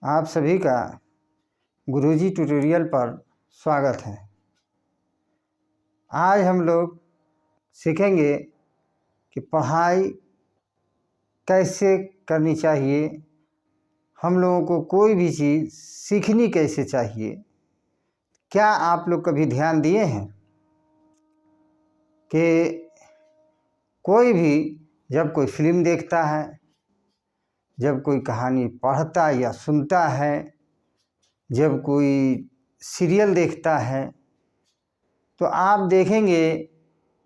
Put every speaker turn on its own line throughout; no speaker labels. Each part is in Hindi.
आप सभी का गुरुजी ट्यूटोरियल पर स्वागत है। आज हम लोग सीखेंगे कि पढ़ाई कैसे करनी चाहिए, हम लोगों को कोई भी चीज़ सीखनी कैसे चाहिए। क्या आप लोग कभी ध्यान दिए हैं कि कोई भी जब कोई फिल्म देखता है, जब कोई कहानी पढ़ता या सुनता है, जब कोई सीरियल देखता है, तो आप देखेंगे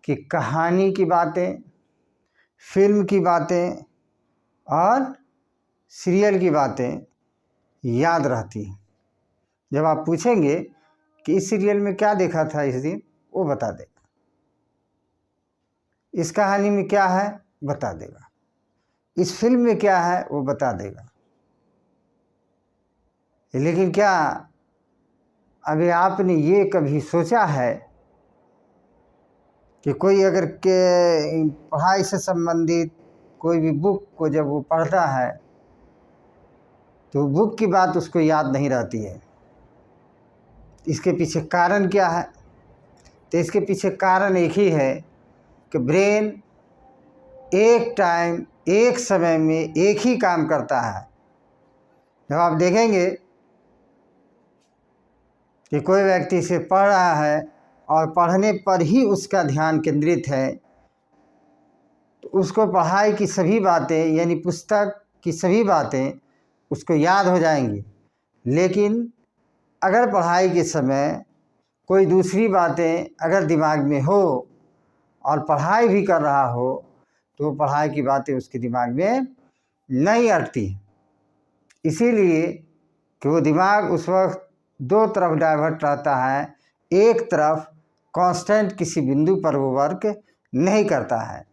कि कहानी की बातें, फिल्म की बातें और सीरियल की बातें याद रहती हैं। जब आप पूछेंगे कि इस सीरियल में क्या देखा था इस दिन, वो बता देगा। इस कहानी में क्या है, बता देगा। इस फिल्म में क्या है, वो बता देगा। लेकिन क्या अभी आपने ये कभी सोचा है कि कोई अगर के पढ़ाई से संबंधित कोई भी बुक को जब वो पढ़ता है तो बुक की बात उसको याद नहीं रहती है। इसके पीछे कारण क्या है? तो इसके पीछे कारण एक ही है कि ब्रेन एक टाइम, एक समय में एक ही काम करता है। जब आप देखेंगे कि कोई व्यक्ति इसे पढ़ रहा है और पढ़ने पर ही उसका ध्यान केंद्रित है, तो उसको पढ़ाई की सभी बातें यानी पुस्तक की सभी बातें उसको याद हो जाएंगी। लेकिन अगर पढ़ाई के समय कोई दूसरी बातें अगर दिमाग में हो और पढ़ाई भी कर रहा हो तो पढ़ाई की बातें उसके दिमाग में नहीं अटती। इसीलिए कि वो दिमाग उस वक्त दो तरफ डाइवर्ट रहता है। एक तरफ कांस्टेंट किसी बिंदु पर वो वर्क नहीं करता है।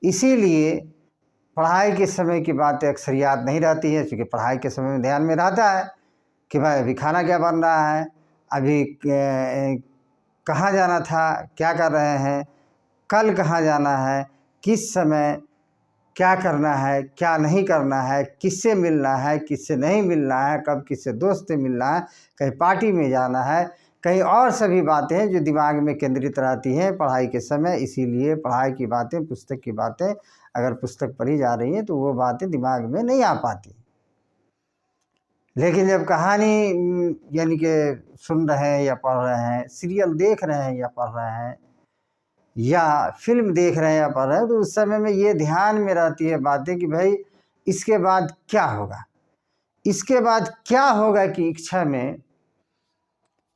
इसीलिए पढ़ाई के समय की बातें अक्सर याद नहीं रहती है, क्योंकि पढ़ाई के समय में ध्यान में रहता है कि भाई अभी खाना क्या बन रहा है, अभी कहाँ जाना था, क्या कर रहे हैं, कल कहाँ जाना है, किस समय क्या करना है, क्या नहीं करना है, किससे मिलना है, किससे नहीं मिलना है, कब किससे दोस्त से मिलना है, कहीं पार्टी में जाना है, कहीं और सभी बातें जो दिमाग में केंद्रित रहती हैं पढ़ाई के समय। इसीलिए पढ़ाई की बातें, पुस्तक की बातें अगर पुस्तक पढ़ी जा रही हैं तो वो बातें दिमाग में नहीं आ पाती। लेकिन जब कहानी यानी कि सुन रहे हैं या पढ़ रहे हैं, सीरियल देख रहे हैं या पढ़ रहे हैं, या फिल्म देख रहे हैं या पढ़ रहे हैं, तो उस समय में ये ध्यान में रहती है बातें कि भाई इसके बाद क्या होगा, इसके बाद क्या होगा की इच्छा में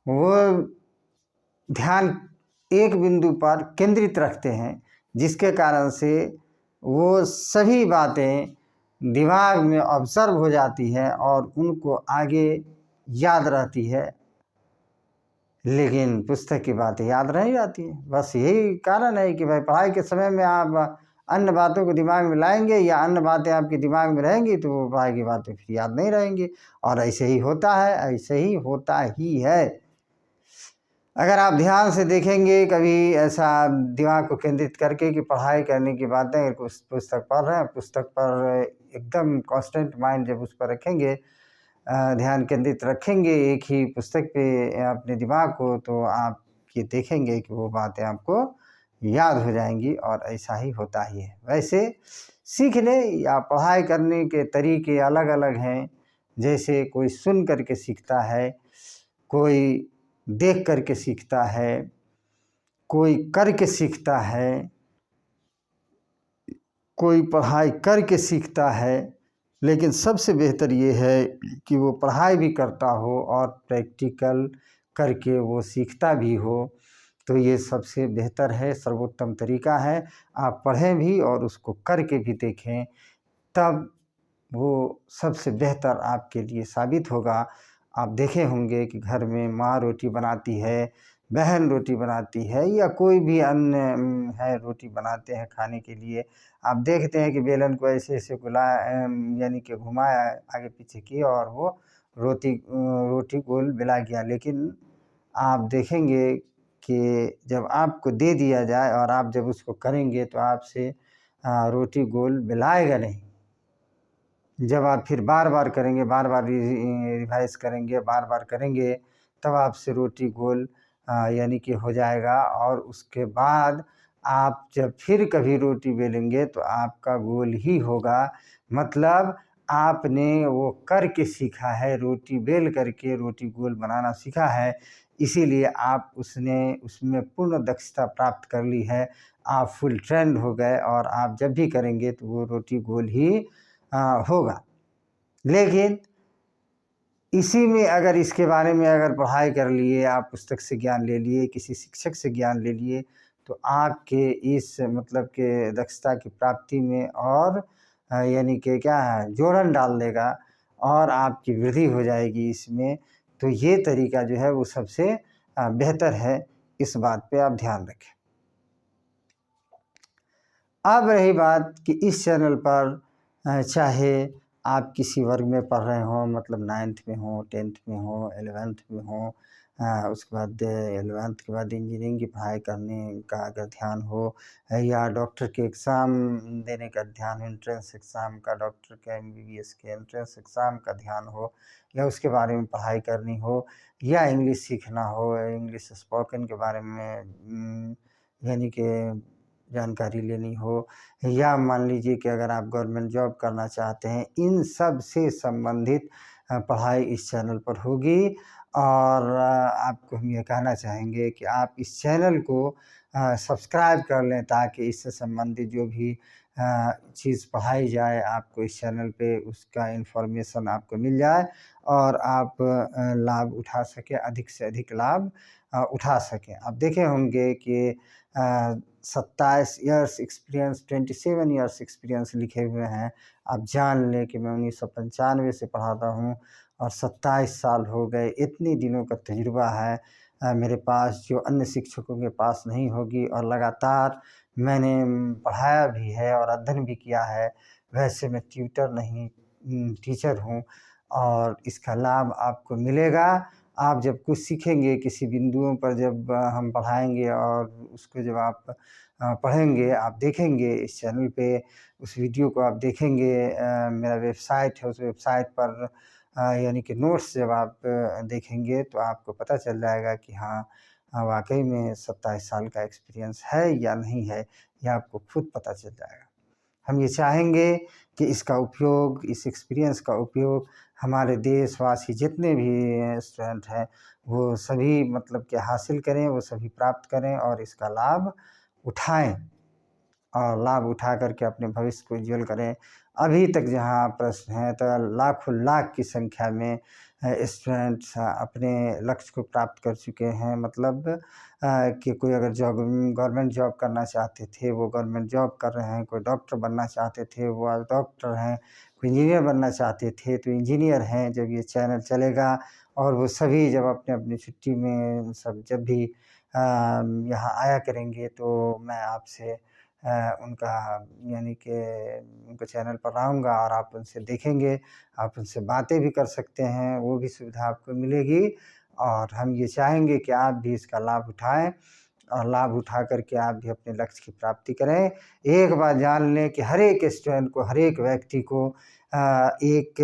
वो ध्यान एक बिंदु पर केंद्रित रखते हैं, जिसके कारण से वो सभी बातें दिमाग में ऑब्जर्व हो जाती है और उनको आगे याद रहती है। लेकिन पुस्तक की बातें याद नहीं रहती हैं। बस यही कारण है कि भाई पढ़ाई के समय में आप अन्य बातों को दिमाग में लाएंगे या अन्य बातें आपके दिमाग में रहेंगी तो वो पढ़ाई की बातें फिर याद नहीं रहेंगी। और ऐसे ही होता है, ऐसे ही होता ही है। अगर आप ध्यान से देखेंगे कभी ऐसा दिमाग को केंद्रित करके कि पढ़ाई करने की बातें, अगर कुछ पुस्तक पढ़ रहे हैं, पुस्तक पर एकदम कांस्टेंट माइंड जब उस पर रखेंगे, ध्यान केंद्रित रखेंगे एक ही पुस्तक पे अपने दिमाग को, तो आप ये देखेंगे कि वो बातें आपको याद हो जाएंगी। और ऐसा ही होता ही है। वैसे सीखने या पढ़ाई करने के तरीके अलग अलग हैं। जैसे कोई सुन करके सीखता है, कोई देख करके सीखता है, कोई करके सीखता है, कोई पढ़ाई करके सीखता है। लेकिन सबसे बेहतर ये है कि वो पढ़ाई भी करता हो और प्रैक्टिकल करके वो सीखता भी हो, तो ये सबसे बेहतर है, सर्वोत्तम तरीका है। आप पढ़ें भी और उसको करके भी देखें, तब वो सबसे बेहतर आपके लिए साबित होगा। आप देखे होंगे कि घर में माँ रोटी बनाती है, बहन रोटी बनाती है, या कोई भी अन्य है रोटी बनाते हैं खाने के लिए। आप देखते हैं कि बेलन को ऐसे ऐसे यानी कि घुमाया, आगे पीछे किया और वो रोटी गोल बेला गया। लेकिन आप देखेंगे कि जब आपको दे दिया जाए और आप जब उसको करेंगे तो आपसे रोटी गोल बेलाएगा नहीं। जब आप फिर बार बार करेंगे, बार बार रिवाइज करेंगे, बार बार करेंगे, तब आपसे रोटी गोल यानी कि हो जाएगा। और उसके बाद आप जब फिर कभी रोटी बेलेंगे तो आपका गोल ही होगा। मतलब आपने वो करके सीखा है, रोटी बेल करके रोटी गोल बनाना सीखा है, इसीलिए आप उसमें पूर्ण दक्षता प्राप्त कर ली है। आप फुल ट्रेंड हो गए और आप जब भी करेंगे तो वो रोटी गोल ही होगा। लेकिन इसी में अगर इसके बारे में अगर पढ़ाई कर लिए, आप पुस्तक से ज्ञान ले लिए, किसी शिक्षक से ज्ञान ले लिए, तो आपके इस मतलब के दक्षता की प्राप्ति में और यानी कि क्या है, जोड़न डाल देगा और आपकी वृद्धि हो जाएगी इसमें। तो ये तरीका जो है वो सबसे बेहतर है। इस बात पे आप ध्यान रखें। अब रही बात कि इस चैनल पर चाहे आप किसी वर्ग में पढ़ रहे हों, मतलब 9th में हो, 10th में हो, 11th में हो, उसके बाद 11th के बाद इंजीनियरिंग की पढ़ाई करने का अगर ध्यान हो, या डॉक्टर के एग्ज़ाम देने का ध्यान हो, एंट्रेंस एग्ज़ाम का, डॉक्टर के MBBS के एंट्रेंस एग्ज़ाम का ध्यान हो, या उसके बारे में पढ़ाई करनी हो, या इंग्लिश सीखना हो, इंग्लिश स्पोकन के बारे में यानी कि जानकारी लेनी हो, या मान लीजिए कि अगर आप गवर्नमेंट जॉब करना चाहते हैं, इन सब से संबंधित पढ़ाई इस चैनल पर होगी। और आपको हम ये कहना चाहेंगे कि आप इस चैनल को सब्सक्राइब कर लें, ताकि इससे संबंधित जो भी चीज़ पढ़ाई जाए आपको इस चैनल पे उसका इन्फॉर्मेशन आपको मिल जाए और आप लाभ उठा सकें, अधिक से अधिक लाभ उठा सकें। आप देखे होंगे कि 27 ईयर्स एक्सपीरियंस, 27 ईयर्स एक्सपीरियंस लिखे हुए हैं। आप जान लें कि मैं 1995 से पढ़ाता हूँ और 27 साल हो गए। इतने दिनों का तजुर्बा है मेरे पास, जो अन्य शिक्षकों के पास नहीं होगी। और लगातार मैंने पढ़ाया भी है और अध्ययन भी किया है। वैसे मैं ट्यूटर नहीं, टीचर हूँ और इसका लाभ आपको मिलेगा। आप जब कुछ सीखेंगे, किसी बिंदुओं पर जब हम पढ़ाएँगे और उसको जब आप पढ़ेंगे, आप देखेंगे इस चैनल पे, उस वीडियो को आप देखेंगे, मेरा वेबसाइट है, उस वेबसाइट पर यानी कि नोट्स जब आप देखेंगे तो आपको पता चल जाएगा कि हाँ, वाक़ई में 27 साल का एक्सपीरियंस है या नहीं है, ये आपको खुद पता चल जाएगा। हम ये चाहेंगे कि इसका उपयोग, इस एक्सपीरियंस का उपयोग हमारे देशवासी जितने भी स्टूडेंट हैं, वो सभी मतलब कि हासिल करें, वो सभी प्राप्त करें और इसका लाभ उठाएँ और लाभ उठा कर के अपने भविष्य को उज्ज्वल करें। अभी तक जहाँ प्रश्न है तो लाखों लाख की संख्या में स्टूडेंट्स अपने लक्ष्य को प्राप्त कर चुके हैं। मतलब कि कोई अगर गवर्नमेंट जॉब करना चाहते थे, वो गवर्नमेंट जॉब कर रहे हैं, कोई डॉक्टर बनना चाहते थे, वो आज डॉक्टर हैं, कोई इंजीनियर बनना चाहते थे तो इंजीनियर हैं। जब ये चैनल चलेगा और वो सभी जब अपने-अपनी छुट्टी में सब जब भी यहाँ आया करेंगे, तो मैं आपसे उनका यानी कि उनके चैनल पर आऊँगा और आप उनसे देखेंगे, आप उनसे बातें भी कर सकते हैं, वो भी सुविधा आपको मिलेगी। और हम ये चाहेंगे कि आप भी इसका लाभ उठाएँ और लाभ उठा कर के आप भी अपने लक्ष्य की प्राप्ति करें। एक बात जान लें कि हर एक स्टूडेंट को, हर एक व्यक्ति को एक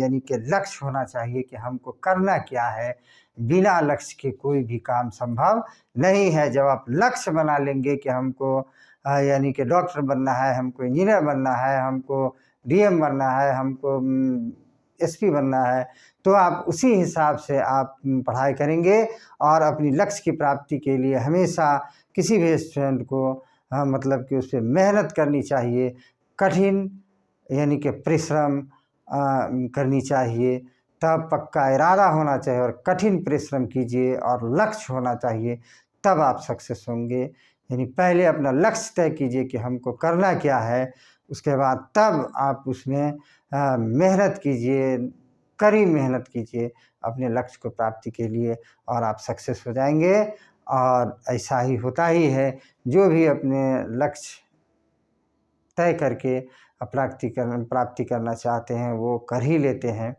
यानी कि लक्ष्य होना चाहिए कि हमको करना क्या है। बिना लक्ष्य के कोई भी काम संभव नहीं है। जब आप लक्ष्य बना लेंगे कि हमको यानी कि डॉक्टर बनना है, हमको इंजीनियर बनना है, हमको डीएम बनना है, हमको एसपी बनना है, तो आप उसी हिसाब से आप पढ़ाई करेंगे और अपनी लक्ष्य की प्राप्ति के लिए हमेशा किसी भी स्टूडेंट को मतलब कि उसपे मेहनत करनी चाहिए, कठिन यानी कि परिश्रम करनी चाहिए। तब पक्का इरादा होना चाहिए और कठिन परिश्रम कीजिए और लक्ष्य होना चाहिए, तब आप सक्सेस होंगे। यानी पहले अपना लक्ष्य तय कीजिए कि हमको करना क्या है, उसके बाद तब आप उसमें मेहनत कीजिए, कड़ी मेहनत कीजिए अपने लक्ष्य को प्राप्ति के लिए और आप सक्सेस हो जाएँगे। और ऐसा ही होता ही है, जो भी अपने लक्ष्य तय करके प्राप्ति करना चाहते हैं, वो कर ही लेते हैं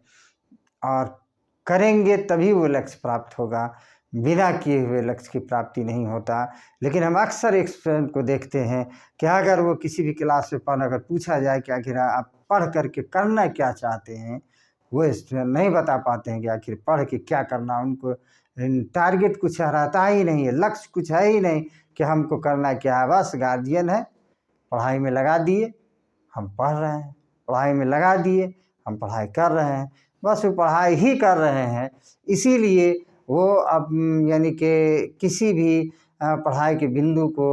और करेंगे तभी वो लक्ष्य प्राप्त होगा। बिना किए हुए लक्ष्य की प्राप्ति नहीं होता। लेकिन हम अक्सर एक स्टूडेंट को देखते हैं कि अगर वो किसी भी क्लास में अगर पूछा जाए कि आखिर आप पढ़ करके करना क्या चाहते हैं, वो स्टूडेंट नहीं बता पाते हैं कि आखिर पढ़ के क्या करना। उनको टारगेट कुछ रहता ही नहीं है, लक्ष्य कुछ है ही नहीं कि हमको करना क्या है। बस गार्जियन है, पढ़ाई में लगा दिए, हम पढ़ रहे हैं, पढ़ाई में लगा दिए, हम पढ़ाई कर रहे हैं, बस वो पढ़ाई ही कर रहे हैं। इसीलिए वो अब यानी कि किसी भी पढ़ाई के बिंदु को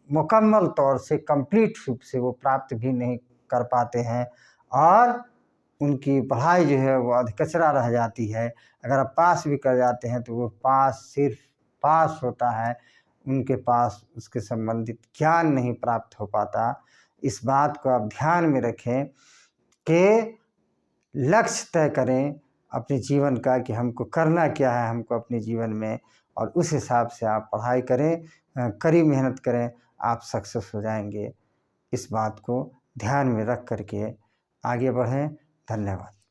मुकम्मल तौर से कंप्लीट रूप से वो प्राप्त भी नहीं कर पाते हैं और उनकी पढ़ाई जो है वो अधकचरा रह जाती है। अगर आप पास भी कर जाते हैं तो वो पास सिर्फ पास होता है, उनके पास उसके संबंधित ज्ञान नहीं प्राप्त हो पाता। इस बात को आप ध्यान में रखें कि लक्ष्य तय करें अपने जीवन का कि हमको करना क्या है हमको अपने जीवन में, और उस हिसाब से आप पढ़ाई करें, कड़ी मेहनत करें, आप सक्सेस हो जाएंगे। इस बात को ध्यान में रख करके आगे बढ़ें। धन्यवाद।